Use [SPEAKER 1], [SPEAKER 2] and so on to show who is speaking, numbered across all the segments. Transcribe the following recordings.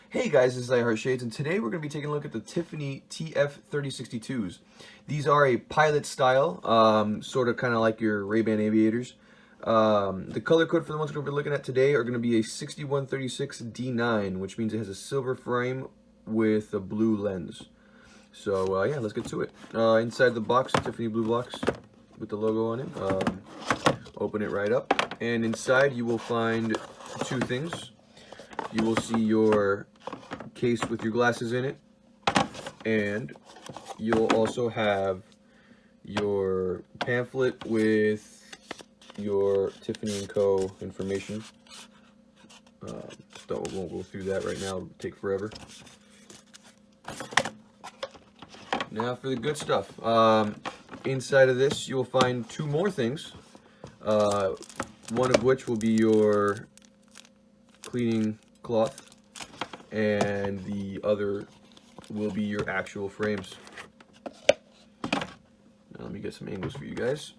[SPEAKER 1] Hey guys, this is iHeart Shades, and today we're going to be taking a look at the Tiffany TF3062s. These are a pilot style, sort of kind of like your Ray-Ban Aviators. The color code for the ones we're going to be looking at today are going to be a 6136D9, which means it has a silver frame with a blue lens. So yeah, let's get to it. Inside the box, Tiffany blue box with the logo on it. Open it right up, and inside you will find two things. You will see your case with your glasses in it, and you'll also have your pamphlet with your Tiffany & Co. information. So we won't go through that right now, it'll take forever. Now for the good stuff. Inside of this you'll find two more things, one of which will be your cleaning cloth, and the other will be your actual frames. Now let me get some angles for you guys.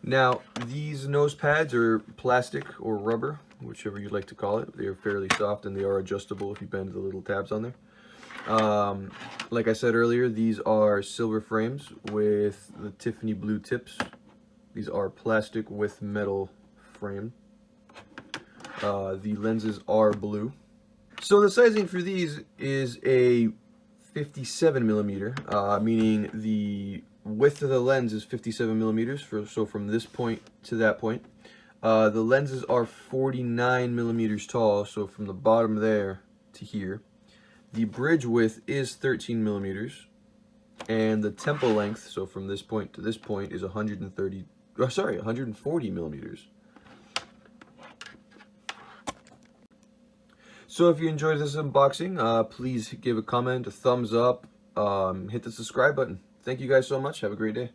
[SPEAKER 1] Now these nose pads are plastic or rubber, whichever you'd like to call it. They are fairly soft and they are adjustable if you bend the little tabs on there. Like I said earlier, these are silver frames with the Tiffany blue tips. These are plastic with metal frame. The lenses are blue. So the sizing for these is a 57 millimeter, meaning the width of the lens is 57 millimeters. So from this point to that point. The lenses are 49 millimeters tall, so from the bottom there to here. The bridge width is 13 millimeters, and the temple length, so from this point to this point, is 140 millimeters. So if you enjoyed this unboxing, please give a comment, a thumbs up, hit the subscribe button. Thank you guys so much. Have a great day.